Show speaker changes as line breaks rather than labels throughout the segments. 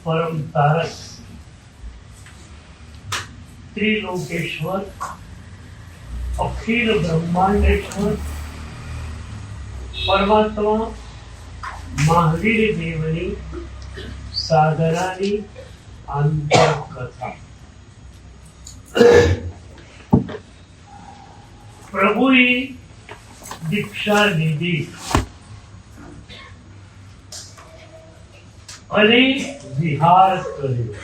परम तारक त्रिलोकेश्वर अखिल ब्रह्मांडेश्वर परमात्मा महावीर देवनी साधनानी आंतरकथा। प्रभुए दीक्षा લીધી અને વિહાર કર્યો।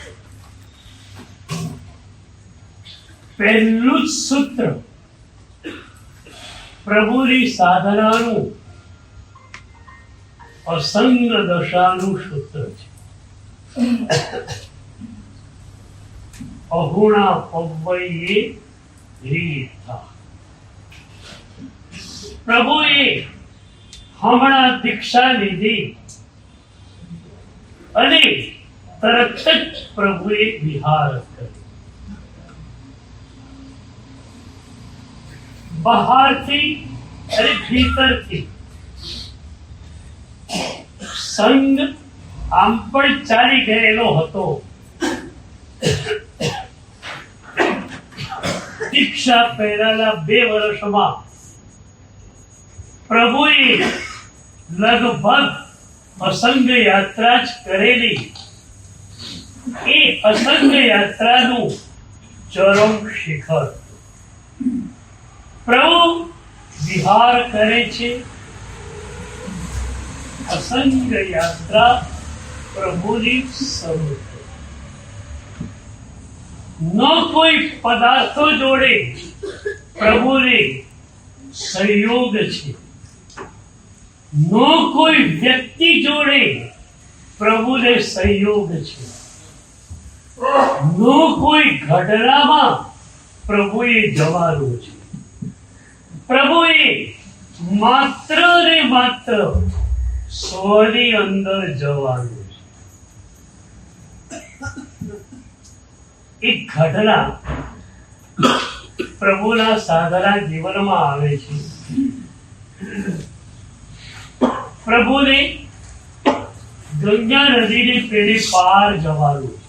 પહેલું જ સૂત્ર પ્રભુની સાધનાનું અસંગ દશાનું સૂત્ર છે। અહુણા પવ્વયે રીતા। પ્રભુએ હમણાં દીક્ષા લીધી અને તરત જ પ્રભુએ વિહાર કર્યો। બહારથી અને ભીતરથી સંગ આમ પણ ચાલી ગયેલો હતો। દીક્ષા પહેલાના 2 વર્ષમાં પ્રભુએ લગભગ અસંગ યાત્રા જ કરેલી। એ અસંગ યાત્રાનું ચરમ શિખર પ્રભુ વિહાર કરે છે। અસંગ યાત્રા પ્રભુની શરૂ ન કોઈ પદાર્થો જોડે પ્રભુને સહયોગ છે, ન કોઈ વ્યક્તિ જોડે પ્રભુને સહયોગ છે, ન કોઈ ઘટનામાં પ્રભુએ જવાનું છે। પ્રભુએ માત્ર ને માત્ર સ્વની અંદર જવાનું છે। એક ઘટના પ્રભુના સાધના જીવનમાં આવે છે। પ્રભુને ગંગા નદીની પેઢે પાર જવાનું છે।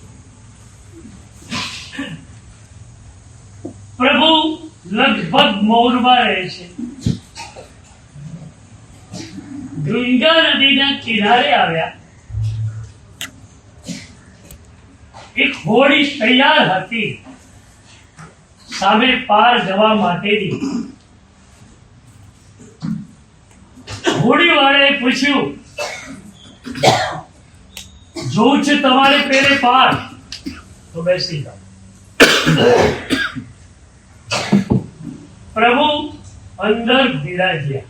પ્રભુ લગભગ મૌનમાં રહે છે। ગંગા નદીના કિનારે આવ્યા। એક હોડી તૈયાર હતી સામે પાર જવા માટેની। હોડી વાળાએ પૂછ્યું, જોવું છે તમારે પેલે પાર તો બેસી જાઓ। પ્રભુ અંદર બિરાજ્યા।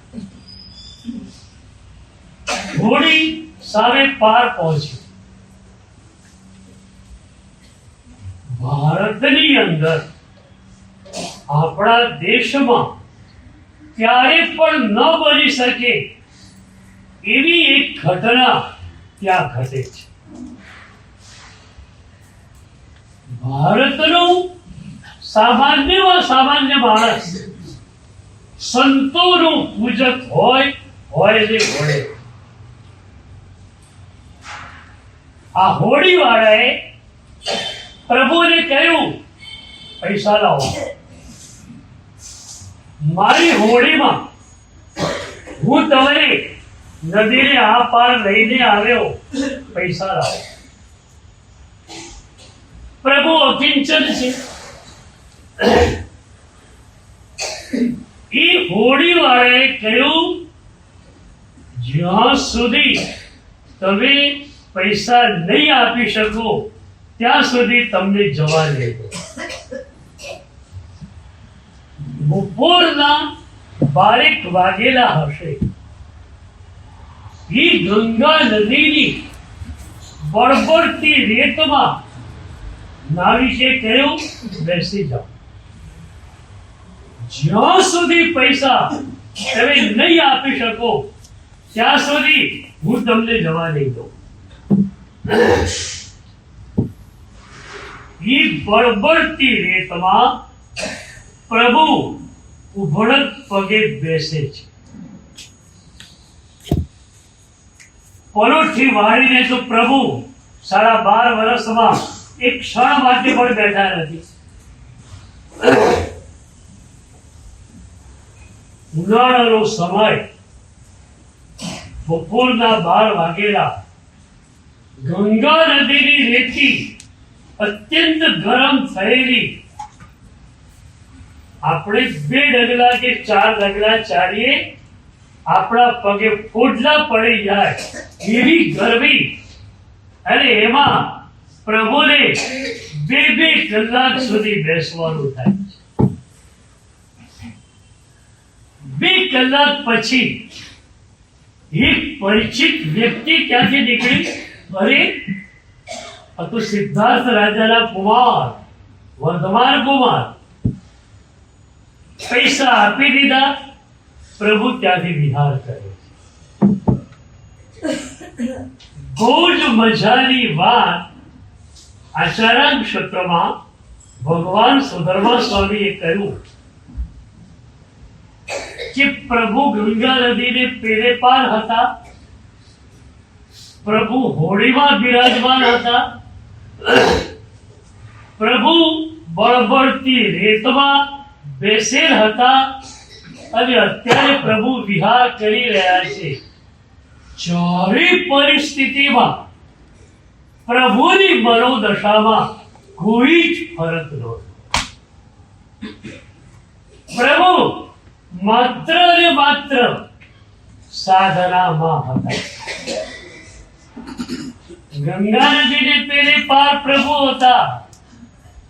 હોડી સામે પાર પહોંચી। ભારતની અંદર આપણા દેશમાં ક્યારે પણ ન બની શકે એવી એક ઘટના ત્યાં ઘટે છે। ભારતનો સામાન્યમાં સામાન્ય માણસ સંતોનું પૂજક હોય ને હોય। આ હોડી વાળાએ પ્રભુને કહ્યું, પૈસા લાવો, મારી હોડીમાં હું તમને નદીને આ પાર લઈને આવ્યો, પૈસા લાવો। પ્રભુ અકિંચન છે। એ હોડી વાળાએ કહ્યું, જ્યાં સુધી તમે પૈસા નહીં આપી શકો ત્યાં સુધી તમને જવા નહીં દો। બપોરના 12 વાગેલા હશે। એ ગંગા નદીની બળબડતી રેતમાં નાવિકે કહ્યું, બેસી જાઓ, જ્યાં સુધી પૈસા તમે નહીં આપી શકો ત્યાં સુધી હું તમને જવા નહીં દઉં। એ બળબડતી રેતમાં પ્રભુ ઉભડક પગે બેસે છે। પલોઠી વાળીને તો પ્રભુ 12.5 વર્ષમાં એક ક્ષણ માટે પણ બેઠા નથી. ઉનાળાનો સમય, બપોરના 12 વાગેલા, ગંગા નદીની રેતી અત્યંત ગરમ થયેલી, આપણે 2 ડગલા કે 4 ડગલા ચાલીએ આપણા પગે ફોડલા પડી જાય એવી ગરમી, અને એમાં પ્રભુને 2 કલાક સુધી બેસવાનું થાય. 2 કલાક પછી એક પરિચિત વ્યક્તિ ક્યાંથી નીકળી? અરે, આ તો સિદ્ધાર્થ રાજાના કુમાર, વર્ધમાન કુમાર. પૈસા આપી દીધા, પ્રભુ ત્યાંથી વિહાર કરે. બહુ જ મજાની વાત આચાર્ય ક્ષેત્રમાં ભગવાન સુધર્મા સ્વામીએ કહ્યું કે પ્રભુ ગંગા નદીને પેરે પાર હતા, પ્રભુ હોડીમાં બિરાજમાન હતા, પ્રભુ બળબળતી રેતમાં બેસેલ હતા, અને અત્યારે પ્રભુ વિહાર કરી રહ્યા છે. ચારે પરિસ્થિતિમાં પ્રભુની મનોદશામાં કોઈ જ ફરક નહોતો. પ્રભુ માત્ર ને માત્ર સાધનામાં હતા. ગંગા નદીને પેરે પાર પ્રભુ હતા,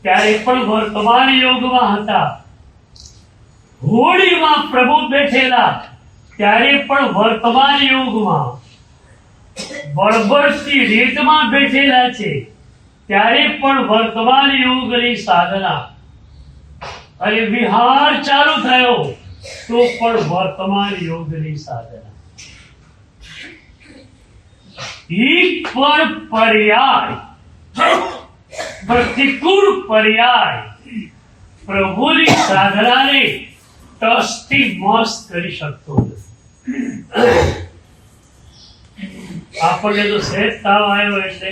ત્યારે પણ વર્તમાન યોગમાં હતા. હોડીમાં પ્રભુ બેઠેલા, ત્યારે પણ વર્તમાન યોગમાં. બળબળતી રેતમાં બેઠેલા છે, ત્યારે પણ વર્તમાન યોગની સાધના. અને વિહાર ચાલુ થયો તો પણ વર્તમાન યોગની સાધના. એક પણ પર્યાય, પ્રતિકૂળ પર્યાય પ્રભુની સાધનાને ટસથી મસ્ત કરી શકતો નથી. આપણને તો સહેજ તાવ આવ્યો એટલે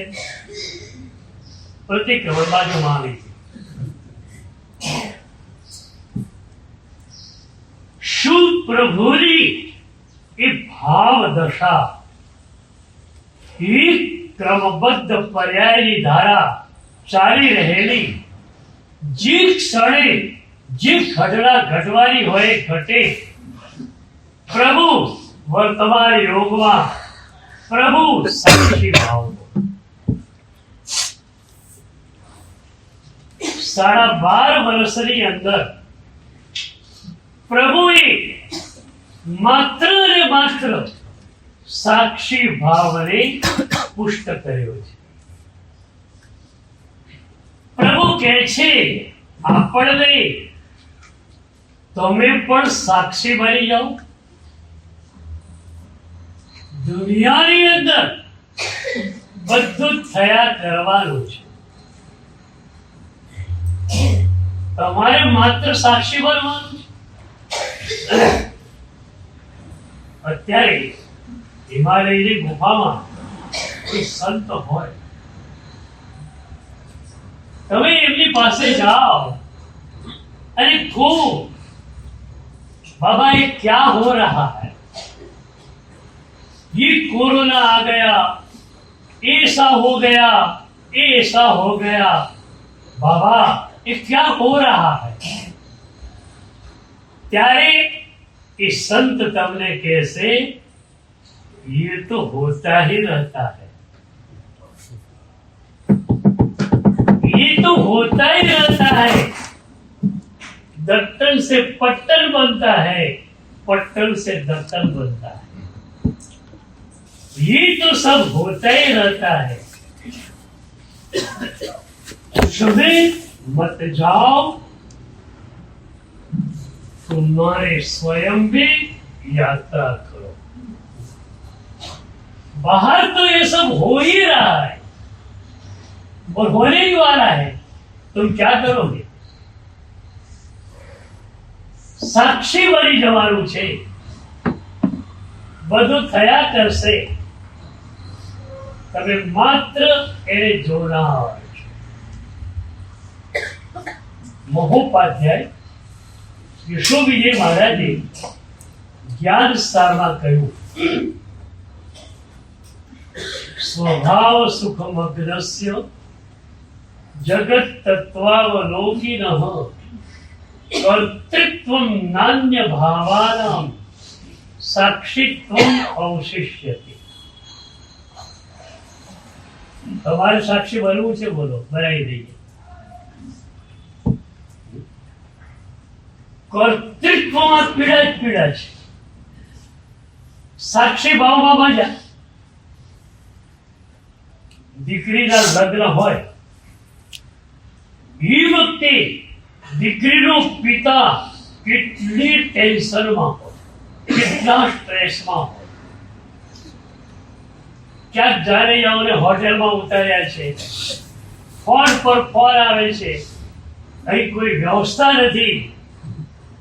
પ્રતિક્રમણ બાજુમાં આવી. શું પ્રભુની એ ભાવ દશા, એક ક્રમબદ્ધ પર્યાયની ધારા ચાલી રહેલી, જે ક્ષણે જે ઘટના ઘટવાની હોય ઘટે. પ્રભુ વર્તમાન યોગમાં, પ્રભુ સાક્ષી ભાવમાં. 12.5 વર્ષની અંદર પ્રભુએ માત્ર ને માત્ર સાક્ષી ભાવને પુષ્ટ કર્યો છે. પ્રભુ કહે છે આપણને, તમે પણ સાક્ષી બની જાઓ. દુનિયાની અંદર બધું થયા કરવાનું છે, તમારે માત્ર સાક્ષી બનવાનું છે. અત્યારે હિમાલયની ગુફામાં કોઈ સંત હોય, તમે એમની પાસે જાઓ અને કહો, बाबा ये क्या हो रहा है? ये कोरोना आ गया, ऐसा हो गया, ऐसा हो गया, बाबा ये क्या हो रहा है? त्यारे ये संत तमने कैसे, ये तो होता ही रहता है, ये तो होता ही रहता है. दत्तन से पट्टन बनता है, पट्टन से दत्तन बनता है, ये तो सब होता ही रहता है. उसमें मत जाओ, तुम्हारे स्वयं भी यात्रा करो. बाहर तो ये सब हो ही रहा है और होने ही वाला है, तुम क्या करोगे? સાક્ષી બની જવાનું છે. બધું થયા કરશે, તમે માત્ર એને જોનાર છો. મહોપાધ્યાય યશોવિજય મહારાજે જ્ઞાન સારમાં કહ્યું, સ્વભાવ સુખમગ્નસ્ય જગત તત્વાવલોકિનઃ કર્તૃત્વં નાન્ય ભાવાનાં સાક્ષીત્વં અવશિષ્યતે. તમારે સાક્ષી બનવું છે, બોલો, બનાવી દઈએ. કર્તૃત્વમાં પીડા જ પીડા છે, સાક્ષી ભાવમાં મજા. દીકરીના લગ્ન હોય એ વખતે દીકરીનો પિતા કેટલી ટેન્શનમાં હોય, કેટલા સ્ટ્રેસમાં હોય. ક્યાંક જાણે જાઓને હોટેલમાં ઉતાર્યા છે, ફોન પર ફોન આવે છે, અહીં કોઈ વ્યવસ્થા નથી,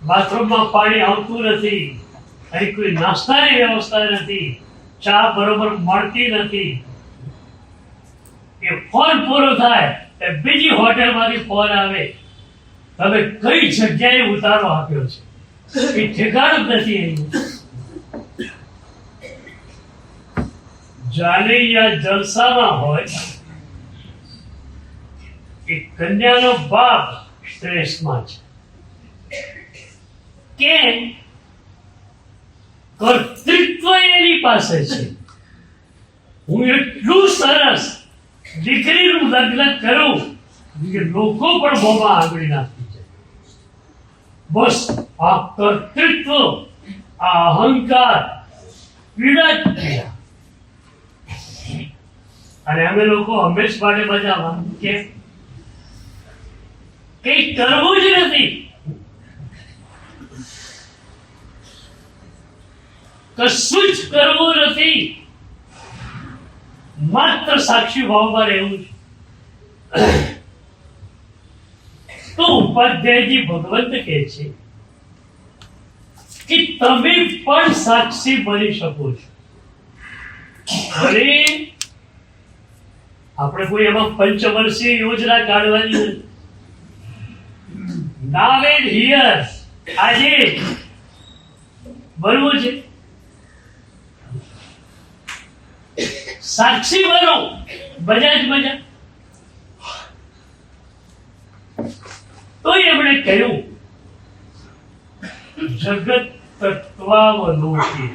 બાથરૂમમાં પાણી આવતું નથી, અહીં કોઈ નાસ્તાની વ્યવસ્થા નથી, ચા બરોબર મળતી નથી. એ ફોન પૂરો થાય તે બીજી હોટેલમાંથી ફોન આવે, તમે કઈ જગ્યાએ ઉતારો આપ્યો છે એ ઠેકાણું જ નથી. એનું જાનૈયા જલસામાં હોય, એ કન્યાનો બાપ સ્ટ્રેસમાં છે. કેમ? કર્તૃત્વ એની પાસે છે. હું એટલું સરસ દીકરીનું લગ્ન કરું કે લોકો પણ મોંમાં આંગળી નાખી જાય. બસ આ કર્તૃત્વ, આ અહંકાર પીડા જ પીડા. અને અમે લોકો હંમેશ માટે મજામાં, કે કઈ કરવું જ નથી, કશું જ કરવું નથી, માત્ર સાક્ષી ભાવમાં રહેવું છે. તો ઉપાધ્યાયજી ભગવંત કહે છે કે તમે પણ સાક્ષી બની શકો છો. અરે આપણે કોઈ એમાં પંચવર્ષીય યોજના કાઢવાની નથી. નાવ એન્ડ હિયર, આજે બનવું છે. સાક્ષી બનો, મજા જ મજા. તો એમણે કહ્યું, જગત તત્વાવલોકિ.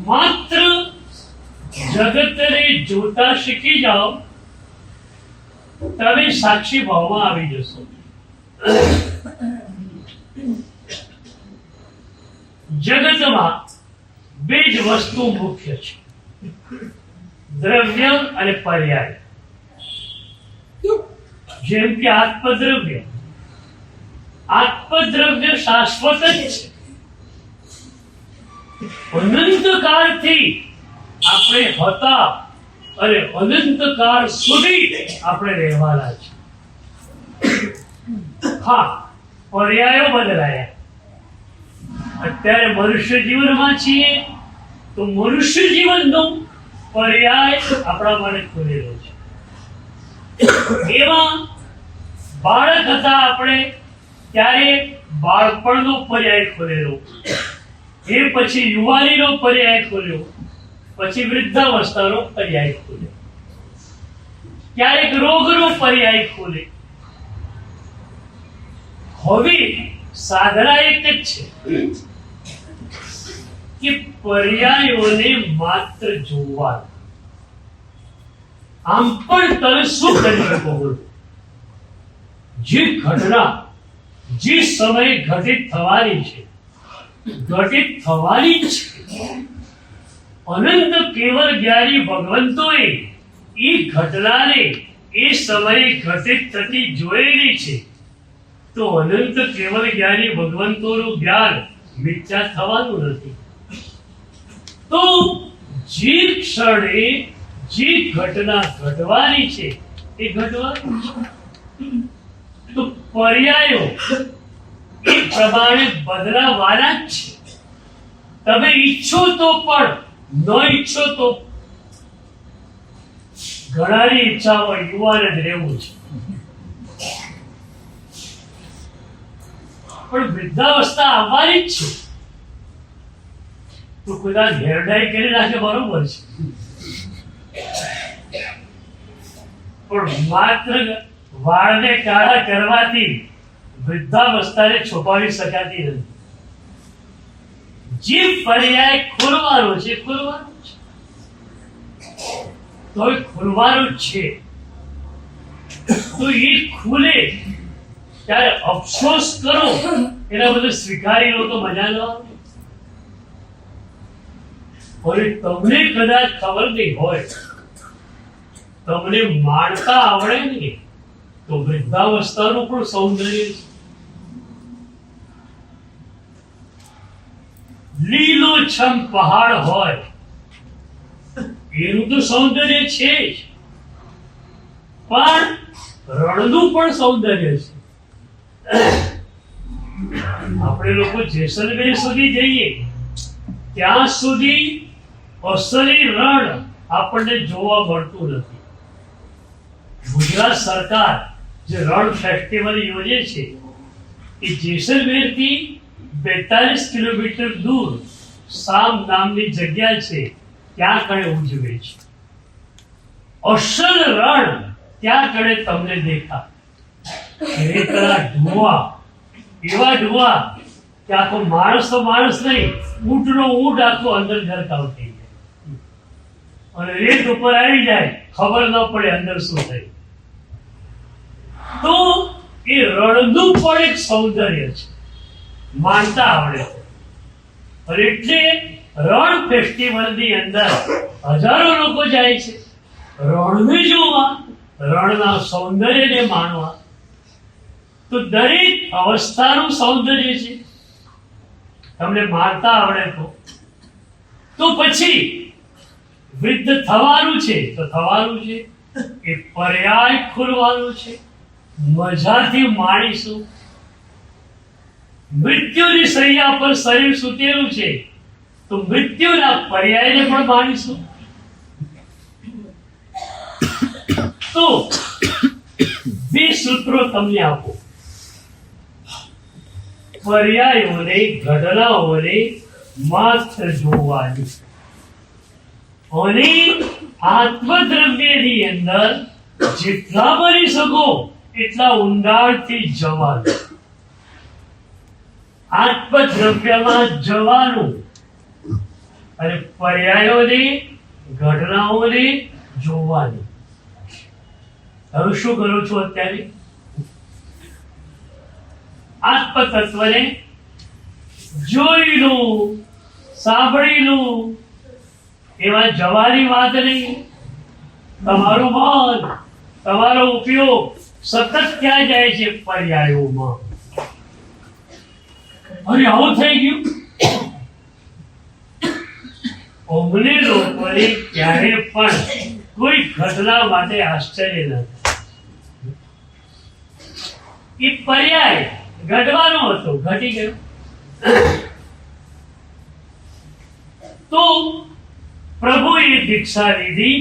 માત્ર જગતને જોતા શીખી જાઓ, તમે સાક્ષી ભાવમાં આવી જશો. જગતમાં બે જ વસ્તુ મુખ્ય છે, દ્રવ્ય અને પર્યાય. જેમ કે આત્મદ્રવ્ય શાશ્વત જ છે. અનંતકાળથી આપણે હતા અને અનંતકાળ સુધી આપણે રહેવાના છે. હા, પર્યાયો બદલાયા. અત્યારે મનુષ્ય જીવનમાં છીએ તો મનુષ્ય જીવનનો પર્યાય આપણા માટે ખુલેલો છે. એમાં બાળક હતા આપણે ત્યારે બાળપણનો પર્યાય ખુલેલો, એ પછી યુવાનીનો પર્યાય ખુલ્યો, પછી વૃદ્ધાવસ્થાનો પર્યાય ખુલ્યો, ક્યારેક રોગનો પર્યાય ખુલે. હવે સાધના એક જ છે કે પર્યાયોને માત્ર જોવા. આમ પણ તમે શું કરી શકો? જે ઘટના જે સમયે ઘટિત થવાની છે, ઘટિત થવાની જ છે. અનંત કેવળ જ્ઞાની ભગવંતોએ એ ઘટનાને એ સમયે ઘટિત થતી જોયેલી છે. તો અનંત કેવળ જ્ઞાની ભગવંતોનું જ્ઞાન મિથ્યા થવાનું નથી. તો જે ક્ષણે જે ઘટના ઘટવાની છે એ ઘટવાનું છે. તો પર્યાયો એ પ્રમાણે બદલાવાના જ છે. તમે ઈચ્છો તો પણ ન ઈચ્છો તો ઘણાની ઈચ્છા હોય યુવાન જ રહેવું છે, પણ વૃદ્ધાવસ્થા આવવાની જ છે તો કદાચ હેરડાઈ કરી નાખે બરોબર છે, પણ માત્ર વાળને કાળા કરવાથી વૃદ્ધાવસ્થાને છુપાવી શકાતી નથી. જે પર્યાય ખોલવાનો છે ખોલવાનો છે તો એ ખોલવાનું જ છે, તો એ ખુલે ત્યારે અફસોસ કરો એના બધું સ્વીકારી લો તો મજા ન આવે. અને તમને કદાચ ખબર નહીં હોય, તમને માણતા આવડે નહીં તો વૃદ્ધાવસ્થાનું પણ સૌંદર્ય છે. લીલોછમ પહાડ હોય એનું તો સૌંદર્ય છે જ, પણ રણનું પણ સૌંદર્ય છે. આપણે લોકો જેસલમેર સુધી જઈએ ત્યાં સુધી અસલી રણ આપણને જોવા મળતું નથી. ગુજરાત સરકાર જે રણ ફેસ્ટિવલ યોજે છે એ જેસલમેર થી 42 કિલોમીટર દૂર સામ નામની જગ્યા છે ત્યાં કણે ઉજવે છે. અસલ રણ ત્યાં કણે તમને દેખાય. રેતના ઢુવા, એવા ઢુવા કે આખો માણસ તો માણસ નહીં, ઊંટનો ઊંટ આખો અંદર ગરકાવ થઈ જાય અને રેત ઉપર આવી જાય ખબર ન પડે અંદર શું થાય. તો એ રણનું પણ એક સૌંદર્ય છે, માનતા આવડે. અને એટલે રણ ફેસ્ટિવલ ની અંદર હજારો લોકો જાય છે રણને જોવા, રણના સૌંદર્યને માણવા. તો દરેક અવસ્થાનું સૌંદર્ય છે. તમને માનતા આવડે તો પછી વૃદ્ધ થવાનું છે તો થવાનું છે, એ પર્યાય ખોલવાનું છે, મજાથી માણીશું. મૃત્યુની શૈયા પર શરીર સૂતેલું છે તો મૃત્યુના પર્યાયને પણ માણીશું. તો બે સૂત્રો તમને આપો. પર્યાયોને, ઘટનાઓને માત્ર જોવાની અને આત્મદ્રવ્યની અંદર જેટલા બની શકો એટલા ઊંડાણથી જવાનું. આત્મદ્રવ્યમાં જવાનું અને પર્યાયોને, ઘટનાઓને જોવાની. હવે શું કરો છો અત્યારે? આત્મતત્વને જોઈ લો, સાંભળી લો. એવા જવાની વાત નહીં. તમારું મન, તમારો ઉપયોગ સતત ક્યાં જાય છે? પર્યાયોમાં. અને આવું થઈ ગયું. અમને લોકોને ક્યારે પણ કોઈ ઘટના માટે આશ્ચર્ય નથી. એ પર્યાય ઘટવાનો હતો, ઘટી ગયો. તો પ્રભુએ દીક્ષા લીધી,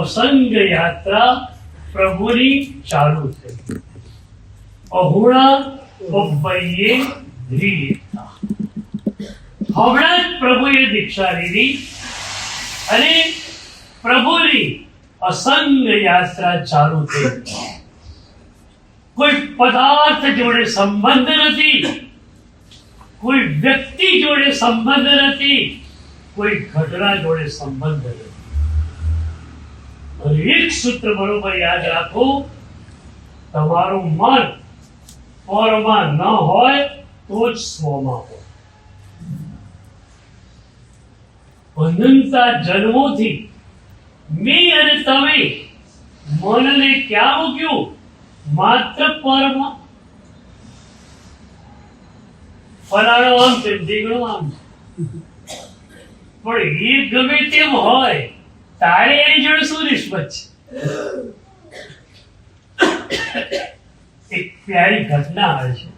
અસંગ યાત્રા પ્રભુની ચાલુ થઈ. અહોણા પપ્પૈયે રીતા. હમણાં જ પ્રભુએ દીક્ષા લીધી અને પ્રભુની અસંગ યાત્રા ચાલુ થઈ. કોઈ પદાર્થ જોડે સંબંધ નથી, કોઈ વ્યક્તિ જોડે સંબંધ નથી, કોઈ ઘટના જોડે સંબંધ નથી. અને એક સૂત્ર બરોબર યાદ રાખો, તમારું મન પરમાં ન હોય તો જ સ્વમાં હોય. અનંતા જન્મોથી મેં અને તમે મનને ક્યાં મૂક્યું? માત્ર પરમાં. ફલાણો આમ તેમ, ઢીકણો આમ. પણ એ ગમે તેમ હોય, તારે એની જોડે શું નિસ્બત છે? એક પ્યારી ઘટના આવે છે.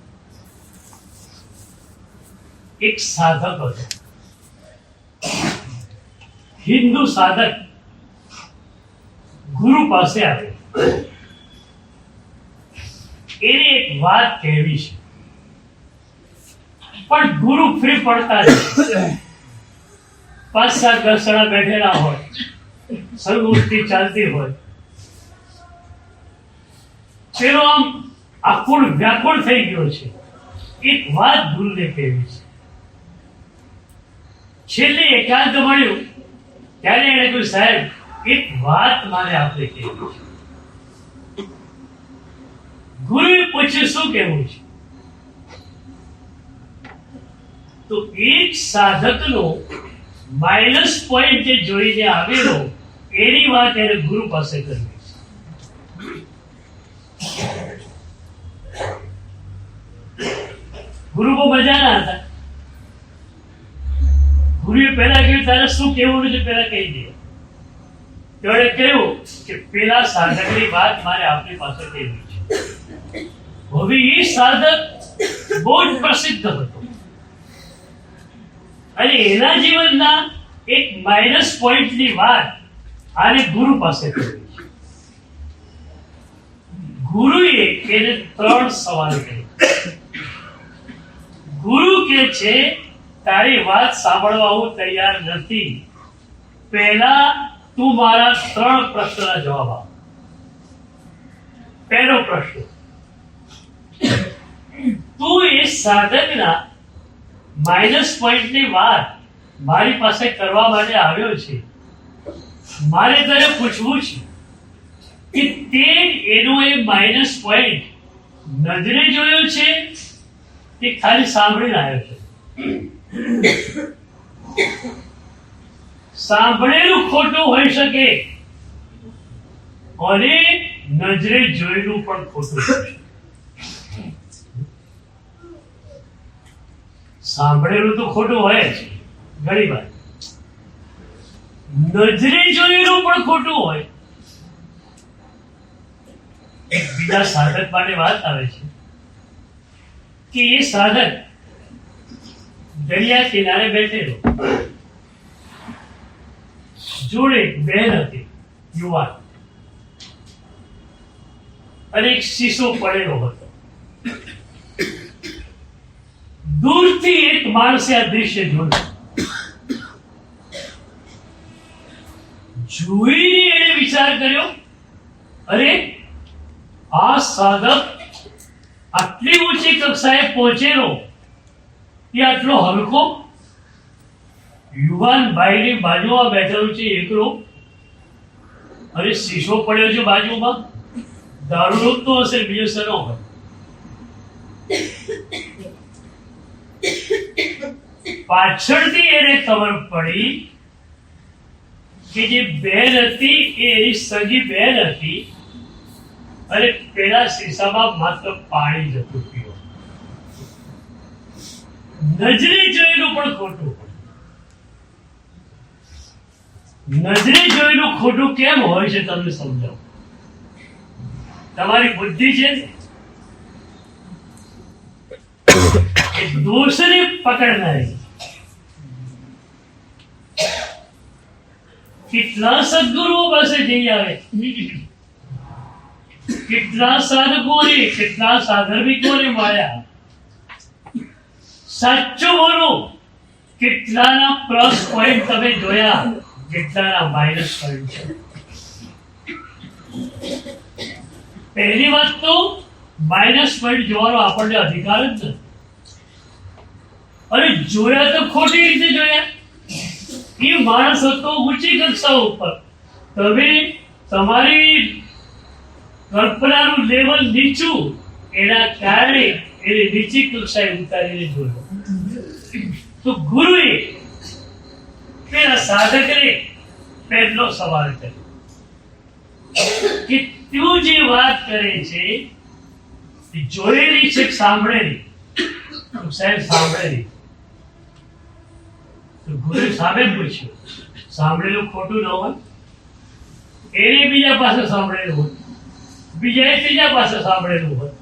એક સાધક હતો, હિન્દુ સાધક ગુરુ પાસે આવ્યો. એને એક વાત કહેવી છે, પણ ગુરુ ફ્રી પડતા નથી. 5-7 10 જણા બેઠેલા હોય, સંગોષ્ઠી ચાલતી હોય, પેલો આમ આકુળ વ્યાકુળ થઈ ગયો છે. એક વાત ગુરુને કહેવી છે. છેલ્લે એકાંત મળ્યું ત્યારે એને કહ્યું, સાહેબ એક વાત મારે આપણે કહેવી છે. ગુરુએ પૂછ્યું, શું કહેવું છે? તો એક સાધકનો માઇનસ પોઈન્ટ જે જોઈને આવેલો એની વાત એને ગુરુ પાસે કરવી છે. ગુરુ બહુ મજાના હતા. ગુરુએ પહેલા કહ્યું, તારે શું કહેવું છે પહેલા કહી દે. તેણે કહ્યું કે પેલા સાધકની વાત મારે આપની પાસે કહેવી છે. હવે એ સાધક બહુ જ પ્રસિદ્ધ હતો અને એના જીવનના એક માઇનસ પોઈન્ટની વાત આને ગુરુ પાસે કરવી છે. ગુરુએ એને 3 સવાલ કર્યા. ગુરુ કહે છે, તારી વાત સાંભળવા હું તૈયાર નથી. પહેલા તું મારા 3 પ્રશ્નના જવાબ આપ. પહેલો પ્રશ્ન, તું એ સાધકના માઇનસ પોઈન્ટની વાત મારી પાસે કરવા માટે આવ્યો છે. મારે તને પૂછવું છે કે તે એનો એ માઇનસ પોઈન્ટ નજરે જોયો છે કે ખાલી સાંભળીને આવ્યો છે? સાંભળેલું ખોટું હોઈ શકે અને નજરે જોયેલું પણ ખોટું હોઈ શકે. સાંભળેલું તો ખોટું હોય જ ઘણી વાર, નજરે જોયેલું પણ ખોટું હોય. એક બીજા સાધક માટે વાત આવે છે કે એ સાધક દરિયા કિનારે બેઠેલો, જોડે બહેન હતી યુવાન, અને એક શીશો પડેલો હતો. દૂરથી એક માણસે આ દ્રશ્ય જોયું. જોઈને એને વિચાર કર્યો, અરે આ સાધક આટલી ઊંચી કક્ષાએ પહોંચેલો એ આટલો હલકો, યુવાન ભાઈની બાજુમાં બેઠેલો છે એકલો, અરે શીશો પડ્યો છે બાજુમાં, દારૂ તો હશે, બીજો સનો હોય. પાછળથી એને ખબર પડી કે જે બેન હતી એ એની સગી બેન હતી અને પેલા શીશામાં માત્ર પાણી જ હતું પીવું. નજરે જોયેલું પણ ખોટું. નજરે જોયેલું ખોટું કેમ હોય છે તમને સમજાવો. તમારી બુદ્ધિ છે એ દોષને પકડનારી. કેટલા સદગુરુઓ પાસે જઈ આવે, કેટલા સાધકોને, કેટલા સાધર્મિકોને મળ્યા. સાચું બોલો, કેટલાના પ્લસ પોઈન્ટ તમે જોયા, કેટલાના માઇનસ પોઈન્ટ છે. પહેલી વાત તો માઇનસ પોઈન્ટ જોવાનો આપણને અધિકાર જ નથી. અને જોયા તો ખોટી રીતે જોયા. એ માણસ હતો ઊંચી કક્ષા ઉપર, તમે તમારી કલ્પનાનું લેવલ નીચું, એના કારણે એને નીચી કક્ષાએ ઉતારીને જોયો. તો ગુરુએ પેલા સાધકને પહેલો સવાલ કર્યો કે તું જે વાત કરે છે એ જોયેલી છે કે સાંભળેલી? સાહેબ સાંભળેલી. તો ગુરુએ સામે પૂછ્યું, સાંભળેલું ખોટું ન હોય? એને બીજા પાસે સાંભળેલું હોય, બીજાએ ત્રીજા પાસે સાંભળેલું હોય.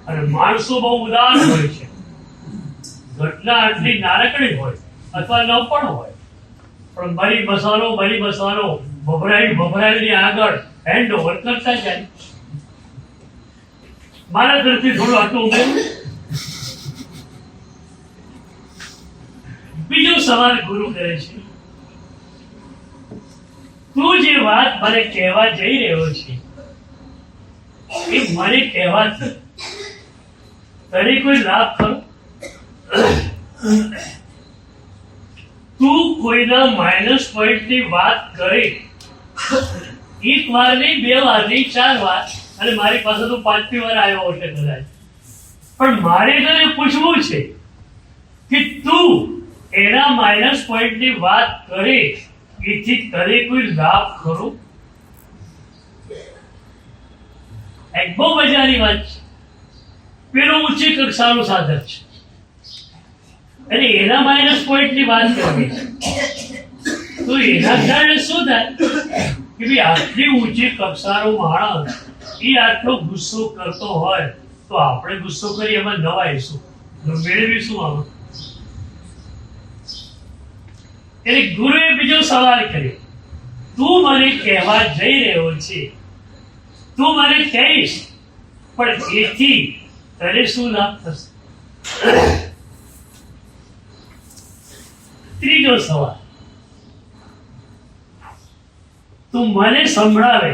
અને માણસો બહુ ઉદાર હોય છે. ઘટના આટલી નાનકડી હોય અથવા ન પણ હોય, પણ મરી મસાલો ભભરાઈની આગળ હેન્ડ ઓવર કરતા જાય. મારા તરફથી થોડું આટલું ઉમેરું. બીજો સવાલ ગુરુ કરે છે, તું જે વાત મને કહેવા જઈ રહ્યો છે એ મને કહેવાથી તને કોઈ લાભ ખરો? તું કોઈના માઇનસ પોઈન્ટની વાત કરે, એક વાર નહીં, બે વાર નહીં, 4 વાર, અને મારી પાસે તો 5મી વાર આવ્યો હશે કદાચ, પણ મારે તને પૂછવું છે કે તું એના માઇનસ પોઈન્ટની વાત કરે એથી તને કોઈ લાભ ખરો? એક બહુ મજાની વાત છે. પેલો ઊંચી કક્ષાનું સાધક છે અને એના માઇનસ પોઈન્ટની વાત કરવી છે, તો એના કારણે શું થાય કે ભાઈ આટલી ઊંચી કક્ષાનો માણસ એ આટલો ગુસ્સો કરતો હોય તો આપણે ગુસ્સો કરી એમાં નવાઈશું, મેળવીશું આમાં. એટલે ગુરુએ બીજો સવાલ કર્યો, તું મને કહેવા જઈ રહ્યો છે, તું મને કહીશ, પણ એથી તને શું લાભ થશે? ત્રીજો સવાલ, તું મને સંભળાવે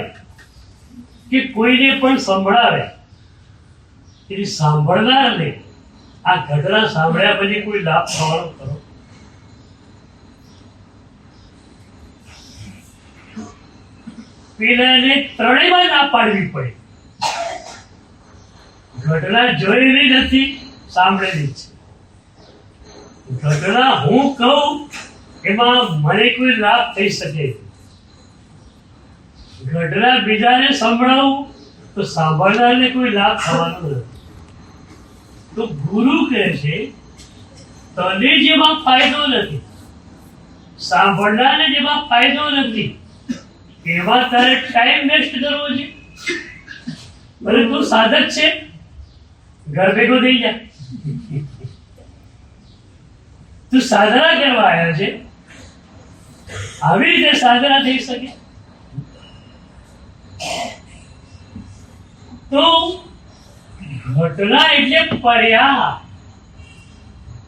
કે કોઈને પણ સંભળાવે, એટલે સાંભળનારને આ ઘટના સાંભળ્યા પછી કોઈ લાભ થવાનો ખરો? પેલાને ત્રણેયમાં ના પાડવી પડે. ઘટના જોયેલી નથી, સાંભળેલી છે. ઘટના હું કહું એમાં મને કોઈ લાભ થઈ શકે, ઘટના બીજાને સંભળાવું તો સાંભળનારને કોઈ લાભ થવાનો નથી. તો ગુરુ કહે છે તને જેમાં ફાયદો નથી, સાંભળનારને જેમાં ફાયદો નથી, એમાં તારે ટાઈમ વેસ્ટ કરવો છે. ભલે તું સાધક છે, ઘર ભેગો થઈ જા. તું સાધના કરવા આવ્યા છે, આવી રીતે સાધના થઈ શકે? તો ઘટના એટલે પર્યા,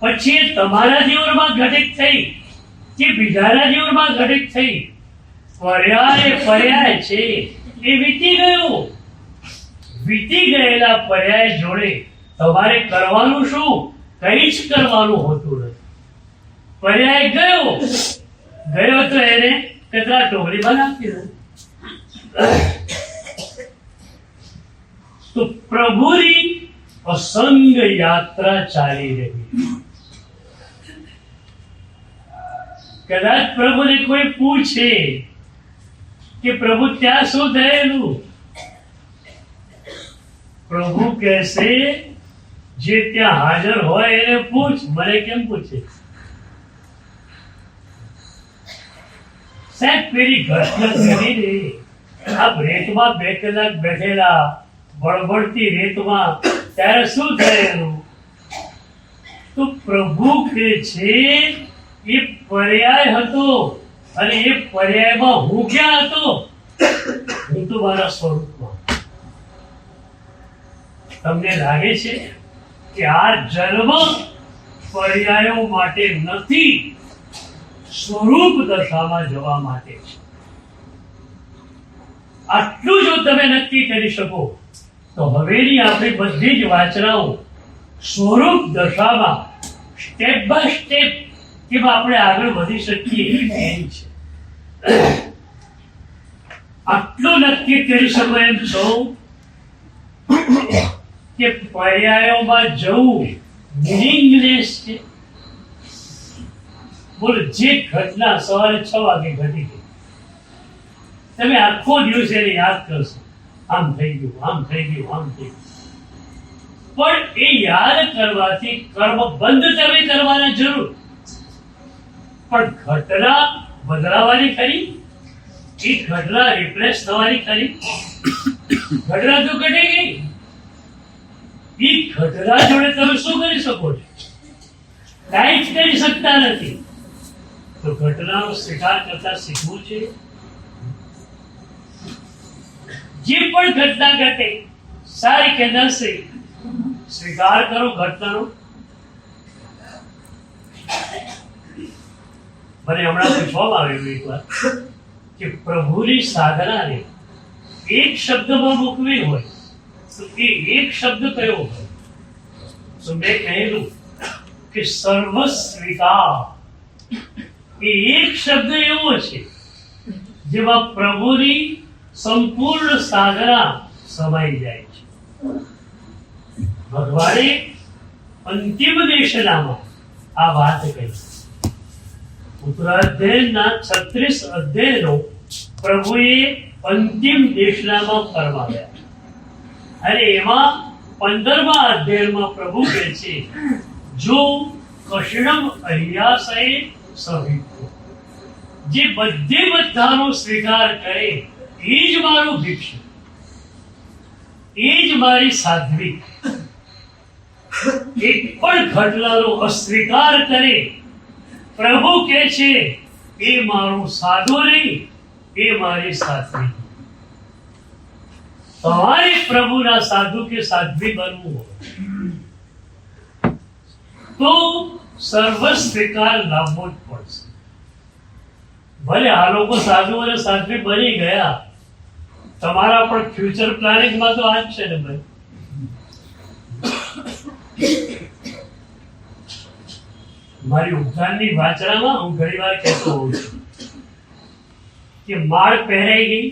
પછી તમારા જીવનમાં ઘટિત થઈ કે બીજાના જીવનમાં ઘટિત થઈ, પર્યાય છે એ વીતી ગયું. વીતી ગયેલા પર્યાય જોડે તમારે કરવાનું શું? કંઈ જ કરવાનું હોતું નથી. પર્યાય ગયો તો એને કચરા ટોકરીમાં નાખી દો. તો પ્રભુની અસંગ યાત્રા ચાલી રહી. કદાચ પ્રભુને કોઈ પૂછે કે પ્રભુ ત્યાં શું થયેલું, પ્રભુ કહેશે જે ત્યાં હાજર હોય એને પૂછ, મને કેમ પૂછે? સાહેબ પેલી ઘટના કરીને આ રેતમાં 2 કલાક બેઠેલા, બળબડતી રેતમાં, ત્યારે શું થયેલું? તો પ્રભુ કહે છે એ પર્યાય હતો, અને એ પર્યાયમાં હું ક્યાં હતો? હું તો મારા સ્વરૂપમાં. તમને લાગે છે કે આ જન્મ પર્યાયો માટે નથી, સ્વરૂપ દશામાં જવા માટે છે. આટલું જો તમે નક્કી કરી શકો તો હવેની આપણી બધી જ વાચનાઓ સ્વરૂપ દશામાં સ્ટેપ બાય સ્ટેપ કેમ આપણે આગળ વધી શકીએ એમ છે. આટલું નક્કી કરી શકો એમ છો કે પર્યાયોમાં જવું મિનિંગલેસ છે. બોલો, જે ઘટના સવારે 6 વાગે ઘટી ગઈ, તમે આખો દિવસ એને યાદ કરશો, આમ થઈ ગયું, આમ થઈ ગયું, આમ થઈ ગયું, પણ એ યાદ કરવાથી કર્મ બંધ તમે કરવાના જરૂર, પણ ઘટના બદલાવાની ખરી? એ ઘટના રિપ્લેસ થવાની ખરી? ઘટના તો ઘટી ગઈ, એ ગધેડા જોડે તમે શું કરી શકો છો? કાંઈ જ કરી શકતા નથી. તો ઘટનાનો સ્વીકાર કરતા શીખવું છે. જે પણ ઘટના ઘટે, સારી કે નસી, સ્વીકાર કરો ઘટનાનો. મને હમણાં પૂછવામાં આવ્યું એક વાર કે પ્રભુની સાધનાને એક શબ્દમાં મૂકવી હોય તો એ એક શબ્દ કયો હોય? તો મેં કહેલું કે સર્વ સ્વીકાર. એ એક શબ્દ એવો છે જેમાં પ્રભુની સંપૂર્ણ સાધના સમાઈ જાય છે. ભગવાને અંતિમ દેશનામાં આ વાત કહી. ઉત્તરાધ્યાયના 36 અધ્યાયનો પ્રભુએ અંતિમ દેશનામાં ફરમાવ્યા. અને એમાં 15મા અધ્યાયમાં પ્રભુ કહે છે, જો કષ્ણમ અહિયાસએ સહિતો, જે બધાનો સ્વીકાર કરે એ જ મારું ભિક્ષુ, એ જ મારી સાધ્વી. એક પણ ઘટનાનો અસ્વીકાર કરે, પ્રભુ કહે છે એ મારું સાધુ નહીં, એ મારી સાધ્વી. તમારે પ્રભુના સાધુ કે સાધ્વી બનવું હોય તો સર્વ સ્વીકાર લાવવો જ પડશે. ભલે આ લોકો સાધુ અને સાધ્વી બની ગયા, તમારા પણ ફ્યુચર પ્લાનિંગમાં તો આ જ છે ને ભાઈ. મારી ઉદ્ધારની વાચનામાં હું ઘણી વાર કહેતો હોઉં છું કે માળ પહેરાઈ ગઈ,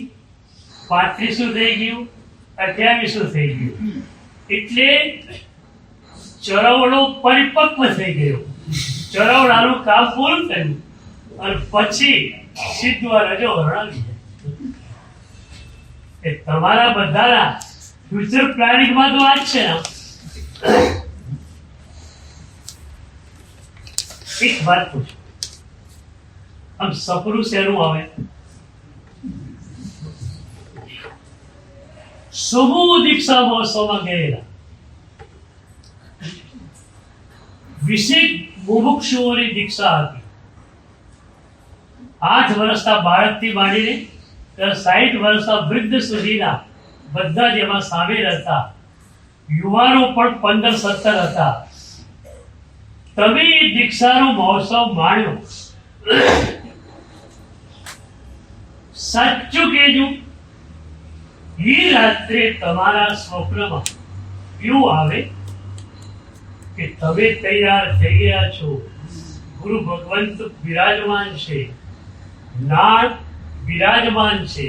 35 થઈ ગયું, 28 થઈ ગયું, એટલે ચરવડો પરિપક્વ થઈ ગયો. ચરવડાનું કામ પૂરું થયું અને પછી સીધું આ રજો હરણાવી જાય. એ તમારા બધાના ફ્યુચર પ્લાનિંગમાં તો આ જ છે ને. એક વાત પૂછો, આમ સપનું શેનું આવે? સમૂહ દીક્ષા મહોત્સવમાં ગયેલા 20 મુમુક્ષુઓની દીક્ષા હતી. 8 વર્ષના બાળકથી માંડીને 60 વર્ષના વૃદ્ધ સુધીના બધા જ એમાં સામેલ હતા. યુવાનો પણ 15-17 હતા. તમે એ દીક્ષાનો મહોત્સવ માણ્યો. સાચું કહેજો, એ રાત્રે તમારા સ્વપ્નમાં એવું આવે કે તમે તૈયાર થઈ ગયા છો, ગુરુ ભગવંત બિરાજમાન છે, નાળ બિરાજમાન છે,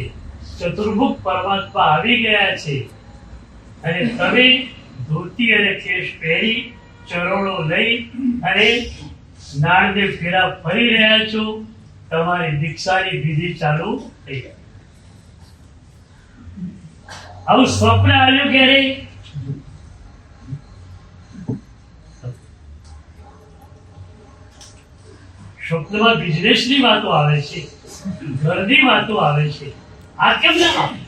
ચતુર્મુખ પરમાત્મા આવી ગયા છે, અને તમે ધોતી અને કેશ પહેરી ચરણો લઈ અને નાળને ફેરા ફરી રહ્યા છો. તમારી દીક્ષાની વિધિ ચાલુ થઈ ગઈ. આવું સ્વપ્ન આવ્યું ક્યારે? સ્વપ્નમાં બિઝનેસની વાતો આવે છે, ઘરની વાતો આવે છે. આ કેમ ના આવે?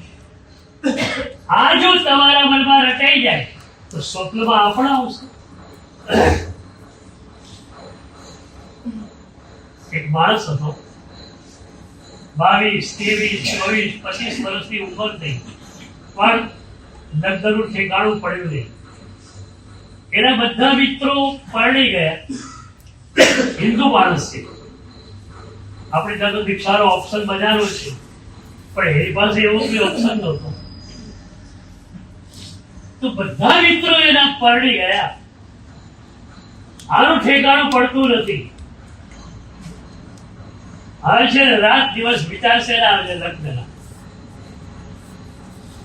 આ જો તમારા મનમાં રટાઈ જાય તો સ્વપ્નમાં આપણા આવશે. એક માણસ હતો, 22, 23, 24, 25 વર્ષની ઉંમર થઈ, પણ લગ્નનું ઠેકાણું પડ્યું નહીં. એના બધા મિત્રો પરણી ગયા. હિન્દુ માણસ છે, આપણે ત્યાં તો દીક્ષાનો ઓપ્શન બજારો છે, પણ એની પાસે એવો કોઈ ઓપ્શન નહોતો. તો બધા મિત્રો એના પરણી ગયા. આનું ઠેકાણું પડતું નથી. હવે છે ને રાત દિવસ વિચારશે ના આવે લગ્નના.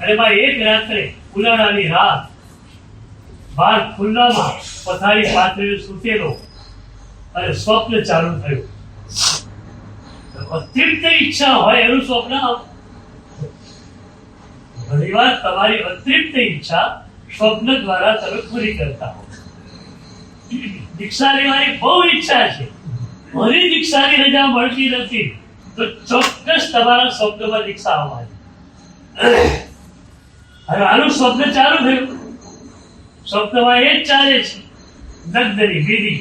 અને ભાઈ એક રાત્રે ઉનાળાની રાત, બહાર ખુલ્લામાં પથારી પાથરી સૂતેલો અને સ્વપ્ન ચાલુ થયું. અતિરિક્ત ઈચ્છા હોય એનું સ્વપ્ન આવતું. ઘણી વાર તમારી અતિરિક્ત ઈચ્છા સ્વપ્ન દ્વારા તમે પૂરી કરતા હો. દીક્ષા લેવાની બહુ ઈચ્છા છે, મારી દીક્ષાની રજા મળતી નથી, તો ચોક્કસ તમારા સ્વપ્નમાં દીક્ષા આવવાની. હવે આનું સ્વપ્ન ચાલુ થયું. સ્વપ્નમાં એ જ ચાલે છે, દગદરી વિધિ.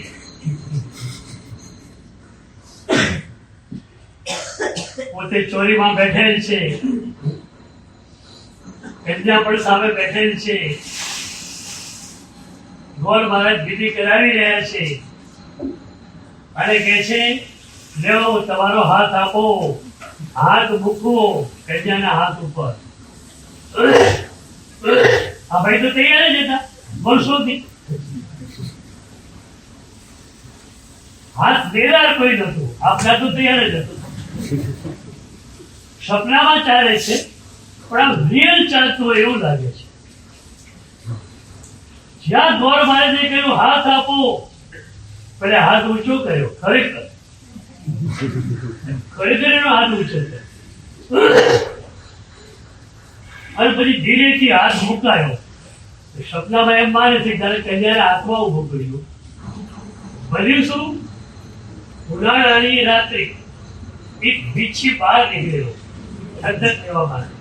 પોતે ચોરીમાં બેઠેલ છે, કન્યા પણ સામે બેઠેલ છે, ગોર મહારાજ વિધિ કરાવી રહ્યા છે અને કહે છે, લેવો તમારો હાથ આપો, હાથ મૂકો કન્યાના હાથ ઉપર. આ ભાઈ તો તૈયાર જ હતા વર્ષોથી. હાથ દેનાર કોઈ નતું, આપના તો તૈયાર જ હતું. સપનામાં ચાલે છે પણ આમ રિયલ ચાલતું હોય એવું લાગે છે. જ્યાં ગોર મહારાજે કહ્યું હાથ આપો, પેલા હાથ ઊંચો કર્યો, ખરેખર એનો હાથ ઊંચો કર્યો અને પછી ધીરેથી હાથ મુકાયો. સપનામાં એમ માને છે ત્યારે કન્યાને હાથમાં ઉભું કર્યું. બન્યું શું? ઉનાળાની રાત્રે એક વીછી બહાર નીકળેલો ઠંડક લેવા માટે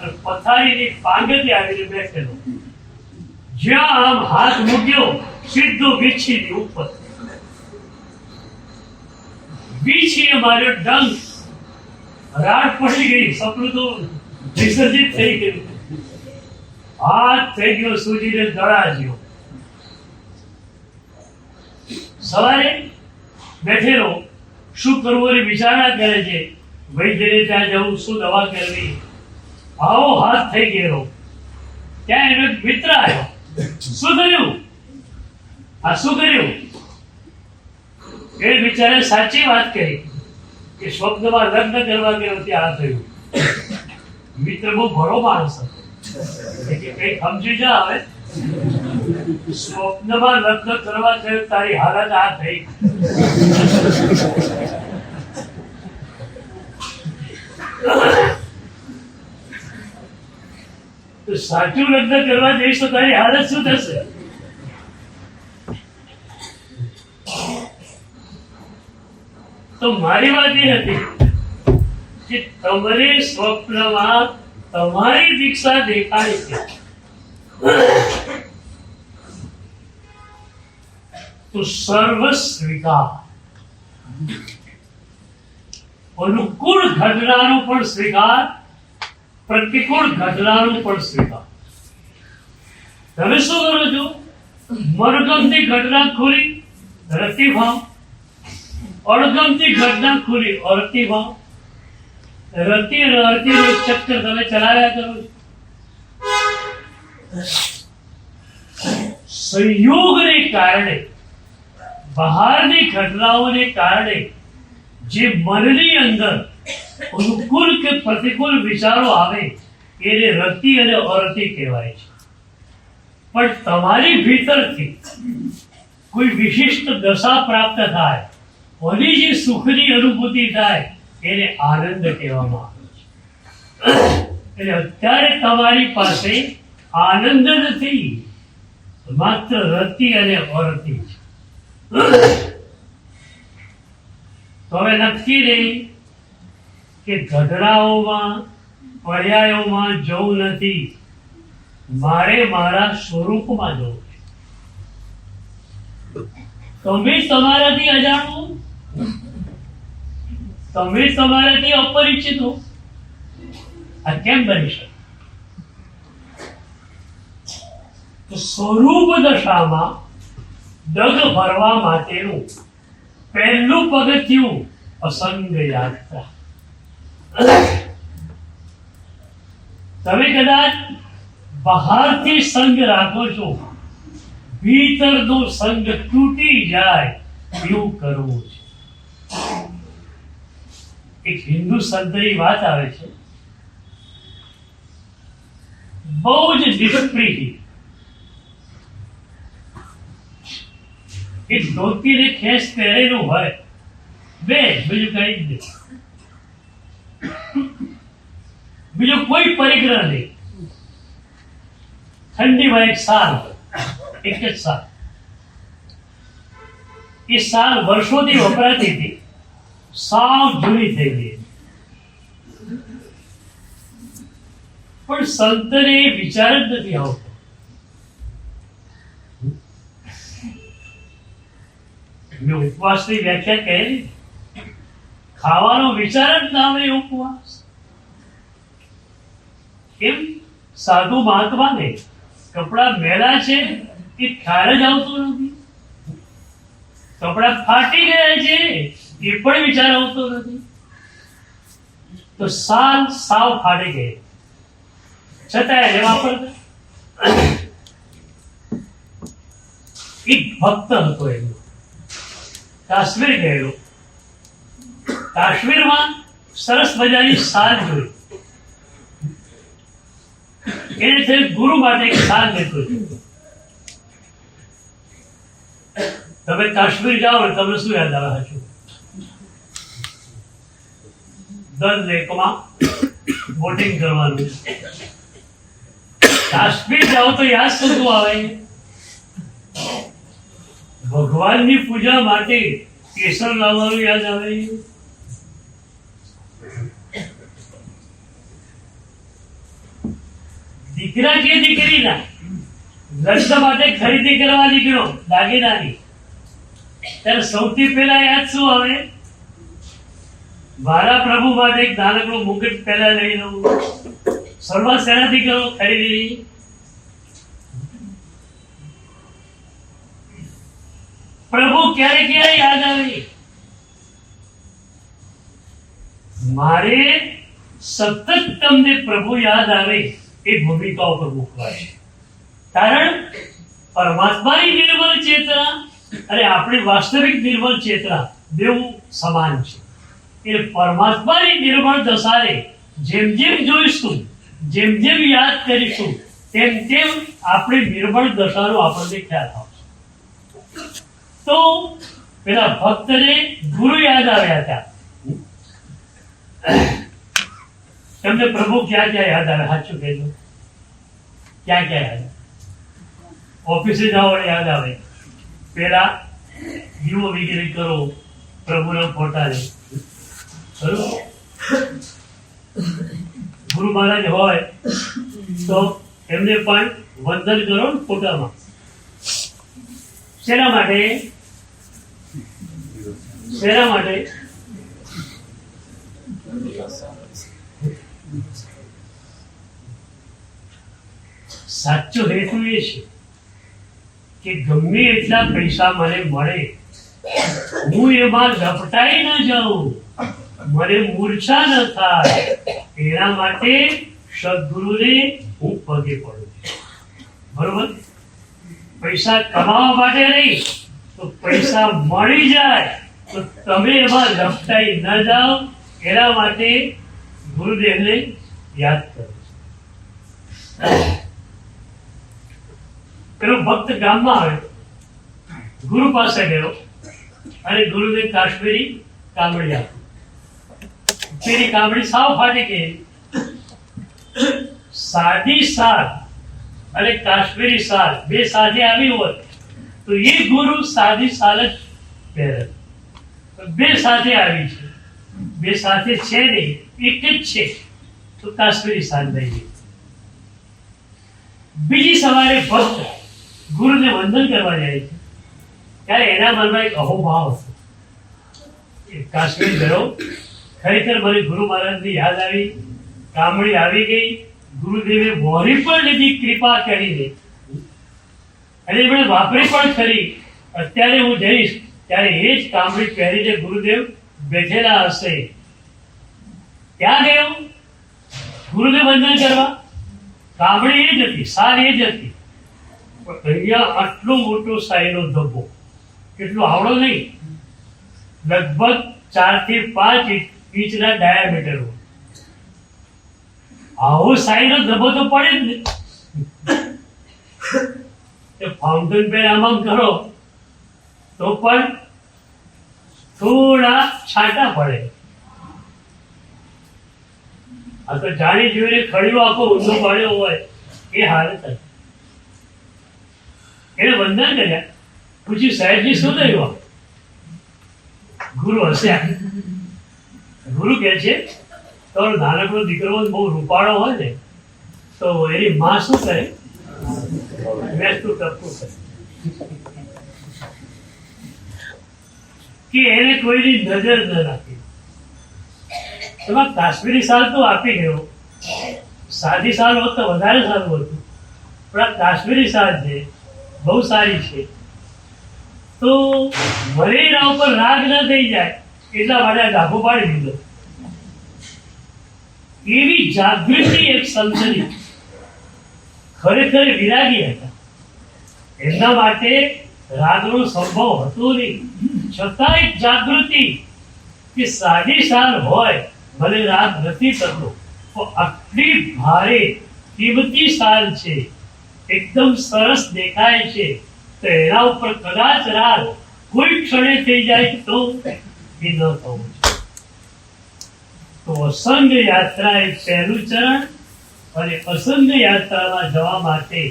અને પથારીની પાંગતે આવીને બેઠેલો. જ્યાં આમ હાથ મૂક્યો સીધો વીછીની ઉપર. વીછીએ માર્યો ડંખ, રાડ પડી ગઈ, સપનું તો વિસર્જિત થઈ ગયું. હાથ થઈ ગયો સૂજીને દડા ગયો. સવારે બેઠેલો શું કરવું એ વિચારણા કરે છે. વૈદ્યને ત્યાં જવું, શું દવા કરવી, આવો હાથ થઈ ગયેલો. ત્યાં એનો એક મિત્ર આવ્યો. શું થયું? આ શું કર્યું? એ બિચારે સાચી વાત કરી કે સ્વપ્નમાં લગ્ન કરવા ગયો ત્યાં આ થયું. મિત્ર બહુ ભલો માણસ હતો. કઈ સમજી જા હવે. સ્વપ્નમાં લગ્ન કરવા થયું, તારી હાલત આ થઈ. તો સાચું લગ્ન કરવા જઈશ તો તારી હાલત શું થશે? તો મારી વાત એ હતી કે તમારે સ્વપ્નમાં તમારી દીક્ષા દેખાય છે તો સર્વ સ્વીકાર. અનુકૂળ ઘટનાનો પણ સ્વીકાર, પ્રતિકૂળ ઘટનાનો પણ સ્વીકાર. તમે શું કરો છો? મનગમતી ઘટના ખોલી રતિ ભાવ, અણગમતી ઘટના ખોલી અરતિ ભાવ. રતિ અને અરતિનો ચક્કર તમે ચલાવ્યા કરો છો. સંયોગને કારણે, બહારની ઘટનાઓને કારણે જે મનની અંદર અનુકૂળ કે પ્રતિકૂળ વિચારો આવે એને રતિ અને અરતિ કહેવાય છે. પણ તમારી ભીતરથી કોઈ વિશિષ્ટ દશા પ્રાપ્ત થાય, ઓની જે સુખની અનુભૂતિ થાય એને આનંદ કહેવામાં આવે છે. એટલે અત્યારે તમારી પાસે આનંદ નથી, માત્ર રતિ અને અરતિ છે. તો હવે નક્કી નહીં કે ઘટનાઓમાં, પર્યાયોમાં જવું નથી, મારે મારા સ્વરૂપમાં જવું છે. તમે તમારાથી અજાણો, તમે તમારાથી અપરિચિત હો. આ કેમ બની શકે? તો સ્વરૂપ દશામાં ડગ ભરવા માટેનું પહેલું પગથિયું અસંગ યાત્રા. તમે કદાચ બહારથી સંગ રાખો છો, ભીતરનો સંગ તૂટી જાય એવું કરવું છે. એક હિન્દુ સંતની વાત આવે છે, બહુ જ નિષ્પ્રિય. એક ધોતીને ખેસ પહેરેલું હોય, બે બીજું કઈ જ નહીં, બીજો કોઈ પરિગ્રહ નહીં. ઠંડીમાં એક સાલ, એક જ સાલ. એ સાલ વર્ષોથી વપરાતી હતી, સાવ જૂની થઈ ગઈ. પણ સંતને એ વિચાર જ નથી આવતો મેં ઉપવાસની વ્યાખ્યા કહેલી, ખાવાનો વિચાર જ ના આવે ઉપવાસ. કેમ? સાધુ મહાત્માને કપડા મેલા છે એ ખ્યાલ જ આવતો નથી, કપડા ફાટી ગયા છે એ પણ વિચાર આવતો નથી. તો સાવ ફાટી ગઈ છતાં એને વાપરતા. એક ભક્ત હતો એનો, કાશ્મીર ગયેલો. કાશ્મીરમાં સરસ મજાની શાલ જોઈ. એને થયું ગુરુ માટે એક શાલ લેતો. તમે કાશ્મીર જાઓ ને તમને શું યાદ આવે? હજુ દલ લેકમાં બોટિંગ કરવાનું. કાશ્મીર જાઓ તો યાદ શું આવે? ભગવાનની પૂજા માટે કેસર લાવવાનું યાદ આવે. દીકરા કે દીકરીના લગ્ન માટે ખરીદી કરવા નીકળ્યો દાગીનાની, ત્યારે સૌથી પહેલા યાદ શું આવે? મારા પ્રભુ માટે એક નાનકડું મુકુટ પહેલા લઈ લઉં. શરૂઆત શેનાથી કરો? ખરીદી. પ્રભુ ક્યારે ક્યારે યાદ આવે? મારે સતત તમને પ્રભુ યાદ આવે એ ભૂમિકા ઉપર મૂકવા છે. કારણ પરમાત્માની નિર્મળ ચેતના અને આપણી વાસ્તવિક નિર્મળ ચેતના બેઉ સમાન છે. એટલે પરમાત્માની નિર્મળ દશાને જેમ જેમ જોઈશું, જેમ જેમ યાદ કરીશું, તેમ તેમ આપણી નિર્મળ દશાનો આપણને ખ્યાલ આવશે. તો પેલા ભક્તને ગુરુ યાદ આવ્યા હતા. તમને પ્રભુ ક્યાં ક્યાં યાદ આવે? સાચું કહેજો, ક્યાં ક્યાં યાદ આવે? ઓફિસે જાઓ યાદ આવે. પેલા દીવો વિગેરે કરો પ્રભુના ફોટાને. બરોબર? ગુરુ મહારાજ હોય તો એમને પણ વંદન કરો ફોટામાં. શેના માટે? શેના માટે? સાચો હેતુ એ છે કે ગમે એટલા પૈસા મને મળે, હું એમાં લપટાઈ ન જાઉં, મને મૂર્છા ન થાય, એના માટે સદગુરુને હું પગે પડું. બરોબર? પૈસા કમાવા માટે નહીં, તો પૈસા મળી જાય તો તમે એમાં લપટાઈ ન જાઓ, એના માટે ગુરુદેવને યાદ કરો. પેલો ભક્ત ગામમાં આવ્યો, ગુરુ પાસે ગયો અને ગુરુને કાશ્મીરી કામડી આપી. પેલી કામડી સાવ ફાટી ગઈ. સાદી સાર અને કાશ્મીરી સાર બે સાથે આવી હોત તો એ ગુરુ સાદી સાલ જ પહેરે. બે સાથે આવી છે, બે સાથે છે નહીં, એક જ છે, તો કાશ્મીરી સાલ લઈ ગઈ. બીજી સવારે ભક્ત ગુરુને વંદન કરવા જાય છે, ત્યારે એના મનમાં એક અહોભાવ હતો. કાશ્મીર ગયો, ખરેખર મને ગુરુ મહારાજની યાદ આવી, કામડી આવી ગઈ, ગુરુદેવે વહોરી પણ લીધી કૃપા કરીને, અને એમણે વાપરી પણ ખરી. અત્યારે હું જઈશ ત્યારે એ જ કામડી પહેરીને ગુરુદેવ બેઠેલા હશે. ક્યાં ગયો? ગુરુદેવ વંદન કરવા. કામડી એ જ હતી, સાર એ જ હતી. અહીંયા આટલો મોટો સાઈનો ધબ્બો, કેટલો આવડો નહીં, લગભગ 4 થી 5 ઇંચના ડાયામીટર. આવો સાઈનો ધબ્બો તો પડે જ ને. ફાઉન્ટેન પેન આમાં કરો તો પણ થોડા છાંટા પડે. આ તો જાણી જોઈને ખડીઓ આખો ઊંધો પાડ્યો હોય એ હાલત હતી. એને વંદન કર્યા, પૂછ્યું સાહેબજી શું થયું? ગુરુ હસ્યા. ગુરુ કહે છે તો નાનકડો દીકરો બહુ રૂપાળો હોય ને તો એની માં શું કરે? મેં તું ટપકું કરે. કે એને કોઈની નજર ન રાખી. એમાં કાશ્મીરી શાલ તો આપી ગયો, સાદી શાલ હોત તો વધારે સારું હતું, પણ આ કાશ્મીરી શાલ છે બહુ સારી છે. તો મને એના ઉપર રાગ ન થઈ જાય એટલા માટે આ ડાઘો પાડી દીધો. એવી જાગૃતિ એક સંતની, ખરેખર વિરાગી હતા. એમના માટે રાગનો સંભવ હતો નહીં, છતાં એક જાગૃતિ કે સાદી શાલ હોય ભલે રાગ નથી થતો, પણ આટલી ભારે કિંમતી શાલ છે, એકદમ સરસ દેખાય છે, તો એના ઉપર કદાચ રાગ કોઈ ક્ષણે થઈ જાય તો એ ન થવું છે. તો અસંગ યાત્રા એ પહેલું ચરણ, અને અસંગ યાત્રામાં જવા માટે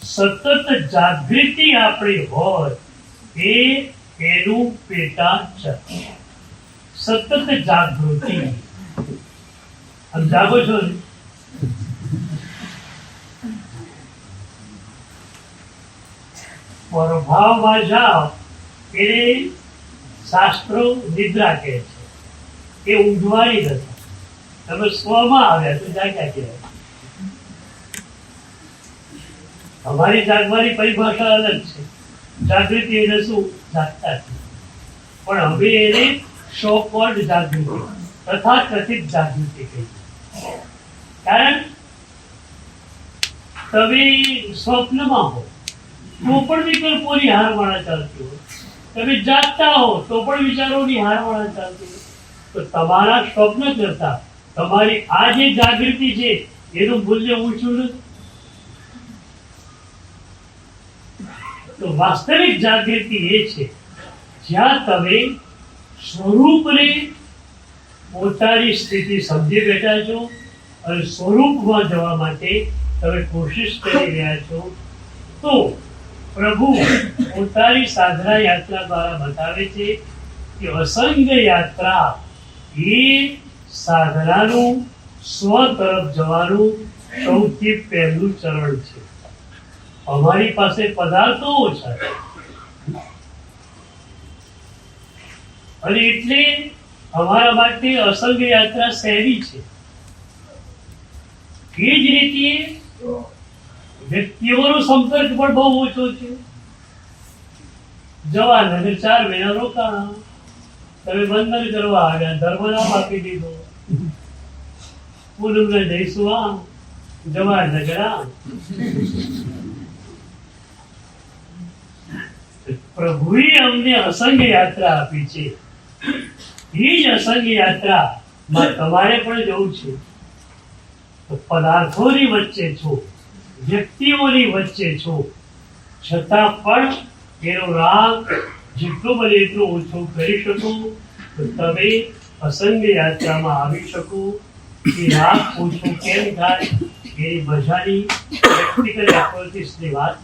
સતત જાગૃતિ આપણી હોય એ એનું પેટા ચરણ. સતત જાગૃતિ. આમ જાગો છો ને? પ્રભાવમાં જાઓ એને શાસ્ત્રો નિદ્રા કહે છે, એ ઊંઘવાની નથી. તમે સ્વમાં આવ્યા તો જાગ્યા કહેવાય. અમારી જાગવાની પરિભાષા અલગ છે. જાગૃતિ એટલે શું? જાગતા છે. પણ હવે એને શોકવર્ડ જાગૃતિ, તથાકથિત જાગૃતિ કહી. કારણ તમે સ્વપ્નમાં હો તો પણ વિકલ્પોની હારમાળા ચાલતી હોય, તમે જાગતા હો તો પણ વિચારોની હારમાળા ચાલતી હોય. તો તમારા સ્વપ્ન કરતા તમારી આ જે જાગૃતિ છે એનું મૂલ્ય ઊંચું નથી. તો વાસ્તવિક જાગૃતિ એ છે જ્યાં તમે સ્વરૂપને પોતાની સ્થિતિ સમજી બેઠા છો અને સ્વરૂપમાં જવા માટે તમે કોશિશ કરી રહ્યા છો. તો પ્રભુ પોતાની સાધના યાત્રા દ્વારા બતાવે છે કે અસંગ યાત્રા એ સાધનાનું સ્વ તરફ જવાનું સૌથી પહેલું ચરણ છે. અમારી પાસે પદાર્થો ઓછા છે અને એટલે અમારા માટે અસંગ યાત્રા સહેલી છે. એ જ રીતે વ્યક્તિઓનો સંપર્ક પણ બહુ ઓછો છે. જવાનગર 4 મહિના રોકાણા, તમે બંધન કરવા આવ્યા, ધર્મ નામ આપી દીધો, પૂનમને જઈશું આમ, જવાનગર આમ. પ્રભુએ અમને અસંગ યાત્રા આપી છે. એ જ અસંગ યાત્રામાં તમારે પણ જવું છે. તો પદાર્થોની વચ્ચે છો, વ્યક્તિઓની વચ્ચે છો, છતાં પણ એનો રાગ જેટલો બને એટલો ઓછો કરી શકો તો તમે અસંગ યાત્રામાં આવી શકો. એ રાગ ઓછો કેમ થાય એની મજાની પ્રેક્ટિકલ એપ્રોચીસની વાત